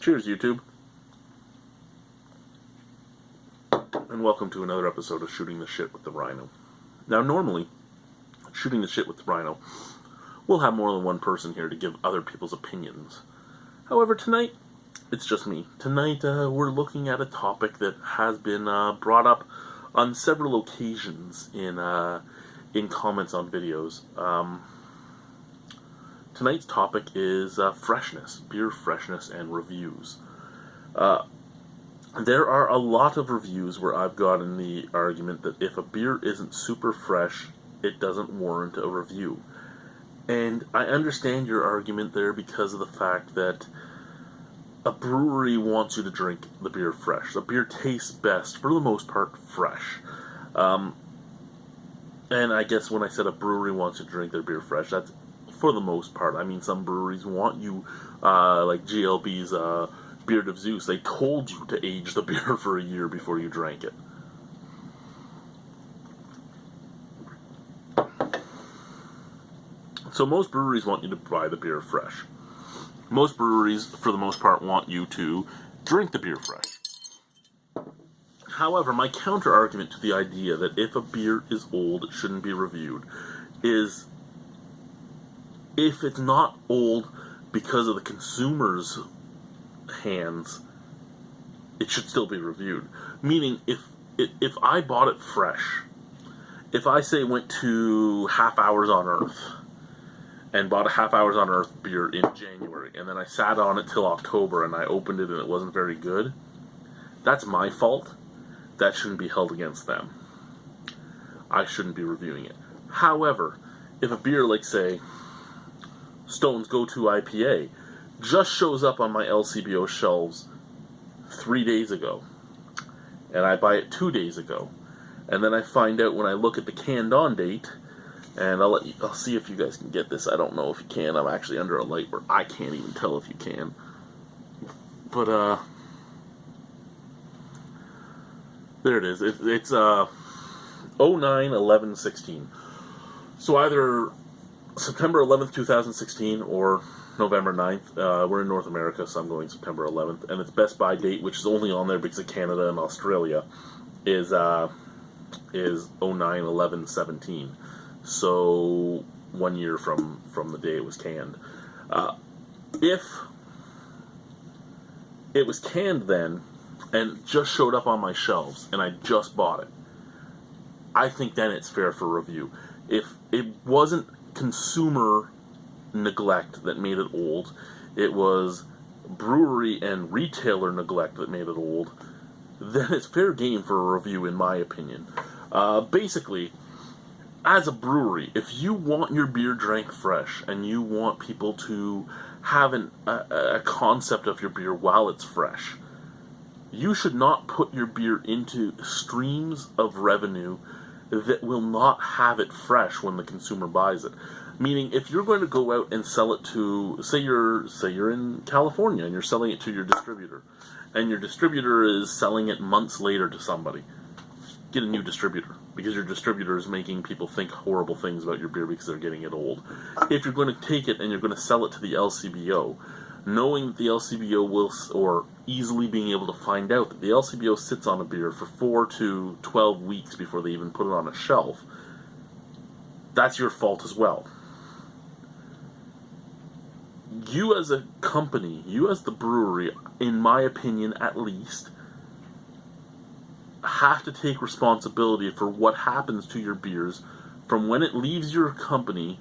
Cheers, YouTube. And welcome to another episode of Shooting the Shit with the Rhino. Now, normally, Shooting the Shit with the Rhino, we'll have more than one person here to give other people's opinions. However, tonight, it's just me. Tonight, we're looking at a topic that has been brought up on several occasions in comments on videos. Tonight's topic is freshness, beer freshness, and reviews. There are a lot of reviews where I've gotten the argument that if a beer isn't super fresh, it doesn't warrant a review. And I understand your argument there because of the fact that a brewery wants you to drink the beer fresh. The beer tastes best, for the most part, fresh. And I guess when I said a brewery wants you to drink their beer fresh, that's for the most part. I mean, some breweries want you, like GLB's Beard of Zeus, they told you to age the beer for a year before you drank it. So most breweries want you to buy the beer fresh. Most breweries, for the most part, want you to drink the beer fresh. However, my counter-argument to the idea that if a beer is old, it shouldn't be reviewed, is if it's not old because of the consumer's hands, it should still be reviewed. Meaning, if I bought it fresh, if I say went to Half Hours on Earth and bought a Half Hours on Earth beer in January, and then I sat on it till October and I opened it and it wasn't very good, that's my fault. That shouldn't be held against them. I shouldn't be reviewing it. However, if a beer like, say, Stone's Go-To IPA just shows up on my LCBO shelves 3 days ago, and I buy it 2 days ago, and then I find out when I look at the canned on date, and I'll see if you guys can get this. I don't know if you can. I'm actually under a light where I can't even tell if you can. But there it is. It's 09/11/16. So either September 11th, 2016, or November 9th. We're in North America, so I'm going September 11th. And its Best By date, which is only on there because of Canada and Australia, is 09/11/17. So 1 year from the day it was canned. If it was canned then, and just showed up on my shelves, and I just bought it, I think then it's fair for review. If it wasn't consumer neglect that made it old, it was brewery and retailer neglect that made it old, then it's fair game for a review, in my opinion. Basically, as a brewery, if you want your beer drank fresh and you want people to have a concept of your beer while it's fresh, you should not put your beer into streams of revenue that will not have it fresh when the consumer buys it. Meaning, if you're going to go out and sell it to, say you're in California and you're selling it to your distributor, and your distributor is selling it months later to somebody, get a new distributor, because your distributor is making people think horrible things about your beer because they're getting it old. If you're going to take it and you're going to sell it to the LCBO, knowing that the LCBO will, or easily being able to find out that the LCBO sits on a beer for 4 to 12 weeks before they even put it on a shelf, that's your fault as well. You as a company, you as the brewery, in my opinion at least, have to take responsibility for what happens to your beers from when it leaves your company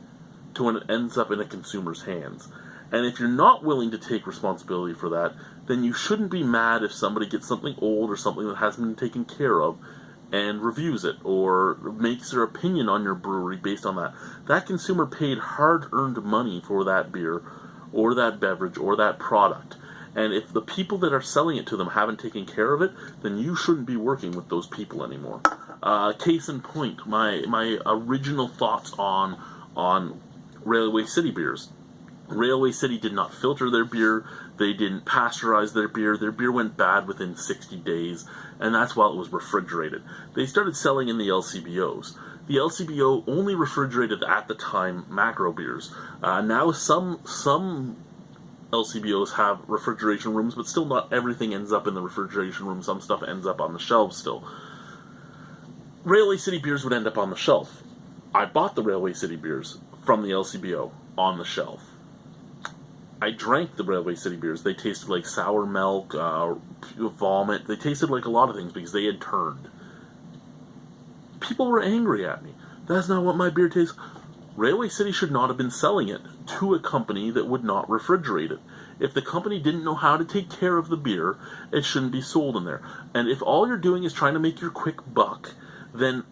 to when it ends up in a consumer's hands. And if you're not willing to take responsibility for that, then you shouldn't be mad if somebody gets something old or something that hasn't been taken care of and reviews it or makes their opinion on your brewery based on that. That consumer paid hard-earned money for that beer or that beverage or that product. And if the people that are selling it to them haven't taken care of it, then you shouldn't be working with those people anymore. Case in point, my original thoughts on Railway City beers. Railway City did not filter their beer, they didn't pasteurize their beer went bad within 60 days, and that's while it was refrigerated. They started selling in the LCBOs. The LCBO only refrigerated at the time macro beers. Now some LCBOs have refrigeration rooms, but still not everything ends up in the refrigeration room. Some stuff ends up on the shelves still. Railway City beers would end up on the shelf. I bought the Railway City beers from the LCBO on the shelf. I drank the Railway City beers. They tasted like sour milk, vomit. They tasted like a lot of things because they had turned. People were angry at me. That's not what my beer tastes. Railway City should not have been selling it to a company that would not refrigerate it. If the company didn't know how to take care of the beer, it shouldn't be sold in there. And if all you're doing is trying to make your quick buck, then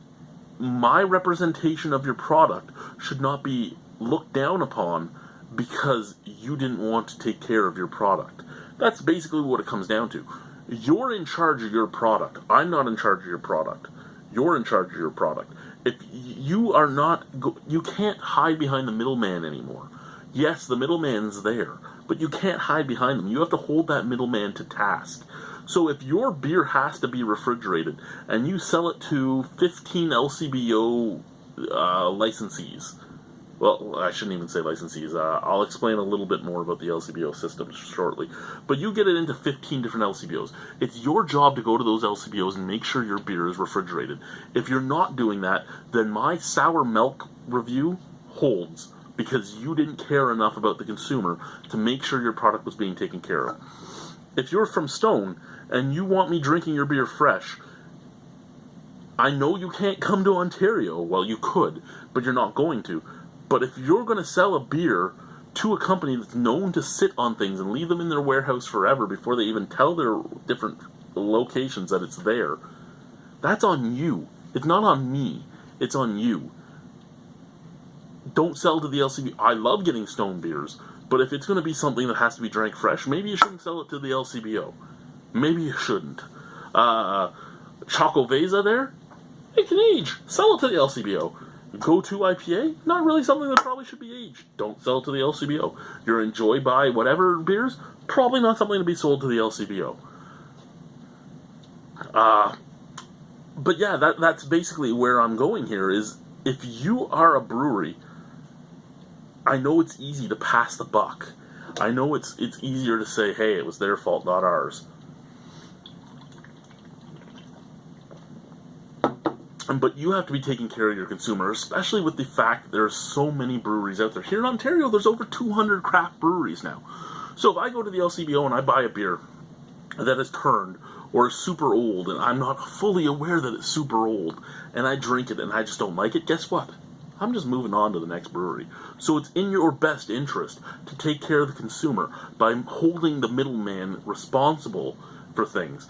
my representation of your product should not be looked down upon because you didn't want to take care of your product. That's basically what it comes down to. You're in charge of your product. I'm not in charge of your product. You're in charge of your product. If you are not, you can't hide behind the middleman anymore. Yes, the middleman's there, but you can't hide behind them. You have to hold that middleman to task. So if your beer has to be refrigerated and you sell it to 15 LCBO licensees, well, I shouldn't even say licensees. I'll explain a little bit more about the LCBO system shortly. But you get it into 15 different LCBOs. It's your job to go to those LCBOs and make sure your beer is refrigerated. If you're not doing that, then my sour milk review holds because you didn't care enough about the consumer to make sure your product was being taken care of. If you're from Stone and you want me drinking your beer fresh, I know you can't come to Ontario. Well, you could, but you're not going to. But if you're going to sell a beer to a company that's known to sit on things and leave them in their warehouse forever before they even tell their different locations that it's there, that's on you. It's not on me. It's on you. Don't sell to the LCBO. I love getting Stone beers, but if it's going to be something that has to be drank fresh, maybe you shouldn't sell it to the LCBO. Maybe you shouldn't. Choco Vesa there? It can age. Sell it to the LCBO. Go-to IPA? Not really something that probably should be aged. Don't sell it to the LCBO. Your Enjoy By whatever beers? Probably not something to be sold to the LCBO. But yeah, that's basically where I'm going here is if you are a brewery, I know it's easy to pass the buck. I know it's easier to say, hey, it was their fault, not ours. But you have to be taking care of your consumer, especially with the fact that there are so many breweries out there. Here in Ontario, there's over 200 craft breweries now. So if I go to the LCBO and I buy a beer that is turned or is super old, and I'm not fully aware that it's super old, and I drink it and I just don't like it, guess what? I'm just moving on to the next brewery. So it's in your best interest to take care of the consumer by holding the middleman responsible for things.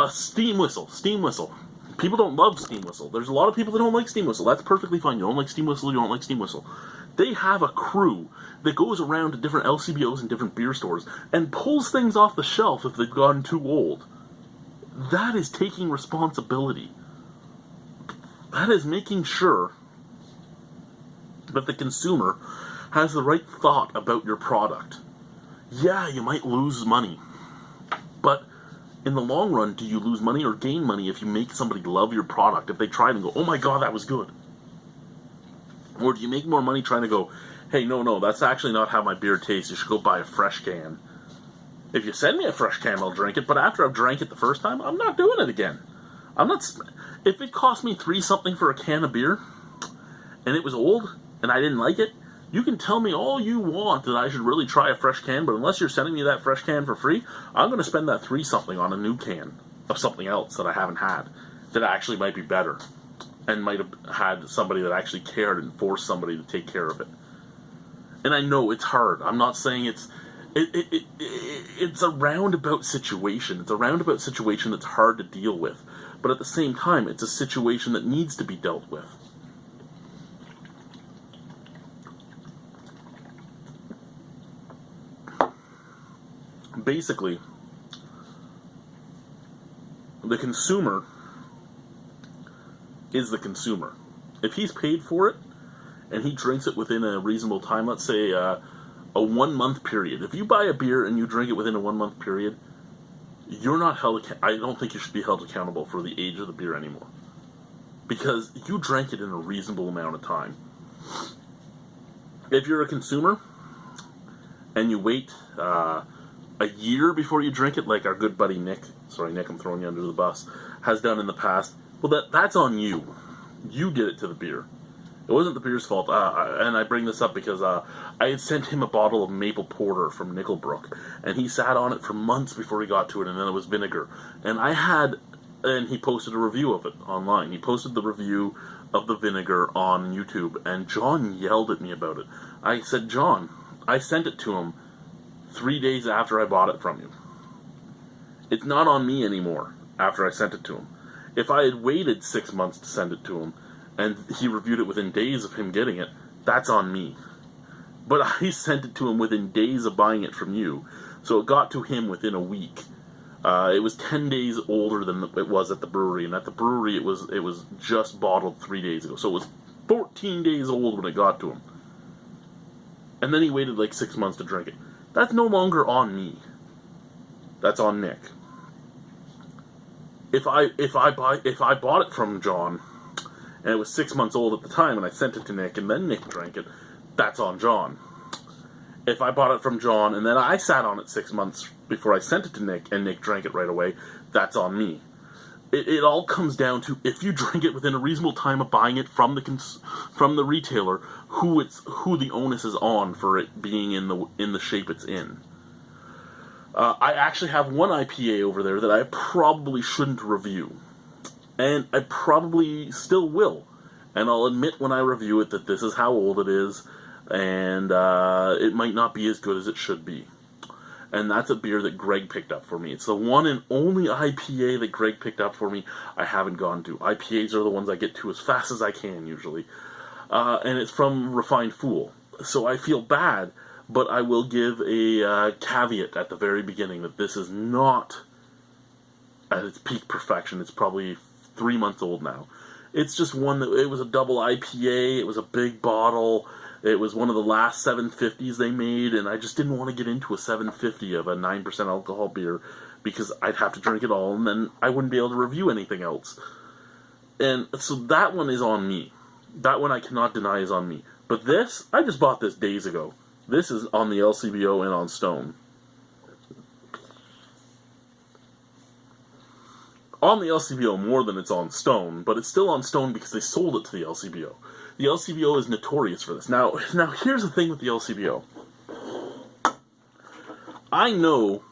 Steam whistle. People don't love Steam Whistle. There's a lot of people that don't like Steam Whistle. That's perfectly fine. You don't like Steam Whistle, you don't like Steam Whistle. They have a crew that goes around to different LCBOs and different beer stores and pulls things off the shelf if they've gotten too old. That is taking responsibility. That is making sure that the consumer has the right thought about your product. Yeah, you might lose money, but in the long run, do you lose money or gain money if you make somebody love your product? If they try it and go, oh my god, that was good. Or do you make more money trying to go, hey, no, that's actually not how my beer tastes. You should go buy a fresh can. If you send me a fresh can, I'll drink it. But after I've drank it the first time, I'm not doing it again. If it cost me $3 something for a can of beer, and it was old, and I didn't like it, you can tell me all you want that I should really try a fresh can, but unless you're sending me that fresh can for free, I'm going to spend that $3 something on a new can of something else that I haven't had that actually might be better and might have had somebody that actually cared and forced somebody to take care of it. And I know it's hard. I'm not saying it's a roundabout situation. It's a roundabout situation that's hard to deal with. But at the same time, it's a situation that needs to be dealt with. Basically, the consumer is the consumer. If he's paid for it and he drinks it within a reasonable time, let's say a 1 month period. If you buy a beer and you drink it within a 1 month period, you're not held. I don't think you should be held accountable for the age of the beer anymore, because you drank it in a reasonable amount of time. If you're a consumer and you wait a year before you drink it, like our good buddy Nick, sorry Nick, I'm throwing you under the bus, has done in the past, well, that's on you. You did it to the beer. It wasn't the beer's fault. And I bring this up because I had sent him a bottle of maple porter from Nickelbrook, and he sat on it for months before he got to it, and then it was vinegar. And he posted a review of it online. He posted the review of the vinegar on YouTube, and John yelled at me about it. I said, John, I sent it to him 3 days after I bought it from you. It's not on me anymore after I sent it to him. If I had waited 6 months to send it to him, and he reviewed it within days of him getting it, that's on me. But I sent it to him within days of buying it from you, so it got to him within a week. It was 10 days older than it was at the brewery, and at the brewery it was just bottled 3 days ago. So it was 14 days old when it got to him. And then he waited like 6 months to drink it. That's no longer on me. That's on Nick. If I bought it from John, and it was 6 months old at the time, and I sent it to Nick, and then Nick drank it, that's on John. If I bought it from John, and then I sat on it 6 months before I sent it to Nick, and Nick drank it right away, that's on me. It all comes down to, if you drink it within a reasonable time of buying it from the retailer, who the onus is on for it being in the shape it's in. I actually have one IPA over there that I probably shouldn't review. And I probably still will. And I'll admit when I review it that this is how old it is, and it might not be as good as it should be. And that's a beer that Greg picked up for me. It's the one and only IPA that Greg picked up for me I haven't gone to. IPAs are the ones I get to as fast as I can, usually. And it's from Refined Fool. So I feel bad, but I will give a caveat at the very beginning that this is not at its peak perfection. It's probably 3 months old now. It's just one that, it was a double IPA, it was a big bottle, it was one of the last 750s they made, and I just didn't want to get into a 750 of a 9% alcohol beer, because I'd have to drink it all, and then I wouldn't be able to review anything else. And so that one is on me. That one I cannot deny is on me. But this, I just bought this days ago. This is on the LCBO and on Stone. On the LCBO more than it's on Stone, but it's still on Stone because they sold it to the LCBO. The LCBO is notorious for this. Now here's the thing with the LCBO. I know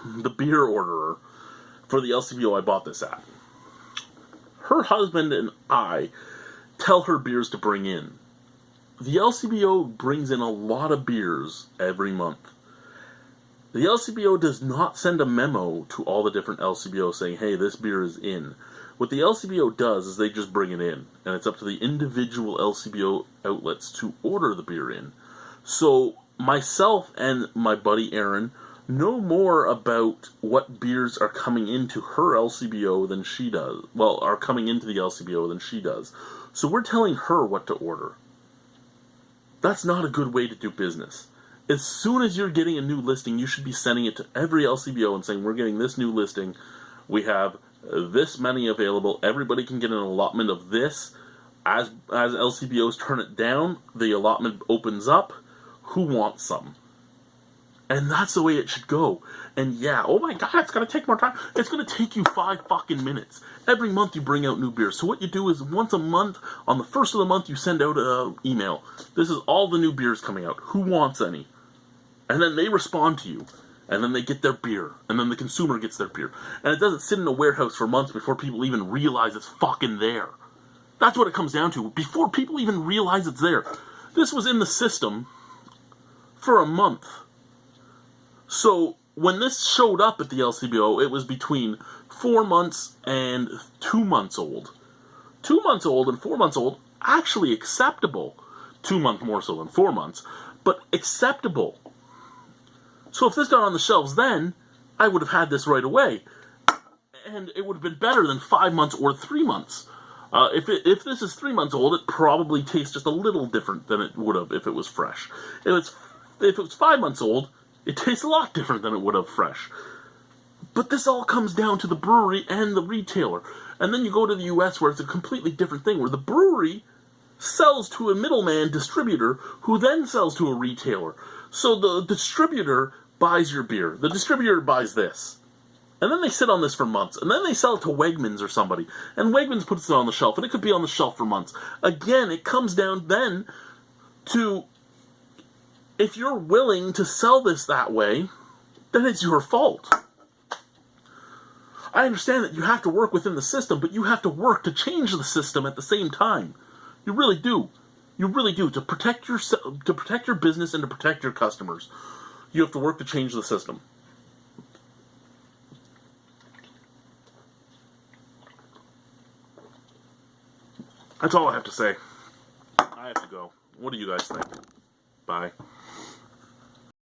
the beer orderer for the LCBO I bought this at. Her husband and I tell her beers to bring in. The LCBO brings in a lot of beers every month. The LCBO does not send a memo to all the different LCBOs saying, hey, this beer is in. What the LCBO does is they just bring it in, and it's up to the individual LCBO outlets to order the beer in. So myself and my buddy Aaron know more about what beers are coming into her LCBO than she does. Well, are coming into the LCBO than she does. So we're telling her what to order. That's not a good way to do business. As soon as you're getting a new listing, you should be sending it to every LCBO and saying, we're getting this new listing, we have this many available, everybody can get an allotment of this. As LCBOs turn it down, the allotment opens up, who wants some? And that's the way it should go. And yeah, oh my god, it's going to take more time. It's going to take you 5 fucking minutes. Every month you bring out new beers. So what you do is once a month, on the first of the month, you send out an email. This is all the new beers coming out. Who wants any? And then they respond to you. And then they get their beer. And then the consumer gets their beer. And it doesn't sit in a warehouse for months before people even realize it's fucking there. That's what it comes down to. Before people even realize it's there. This was in the system for a month. So when this showed up at the LCBO, it was between 4 months and 2 months old. 2 months old and 4 months old, actually acceptable. 2 months more so than 4 months, but acceptable. So if this got on the shelves then, I would have had this right away. And it would have been better than 5 months or 3 months. If this is 3 months old, it probably tastes just a little different than it would have if it was fresh. If it was 5 months old, it tastes a lot different than it would have fresh. But this all comes down to the brewery and the retailer. And then you go to the US where it's a completely different thing, where the brewery sells to a middleman distributor who then sells to a retailer. So the distributor buys your beer. The distributor buys this. And then they sit on this for months. And then they sell it to Wegmans or somebody. And Wegmans puts it on the shelf. And it could be on the shelf for months. Again, it comes down then to, if you're willing to sell this that way, then it's your fault. I understand that you have to work within the system, but you have to work to change the system at the same time. You really do. You really do. To protect your business and to protect your customers, you have to work to change the system. That's all I have to say. I have to go. What do you guys think? Bye.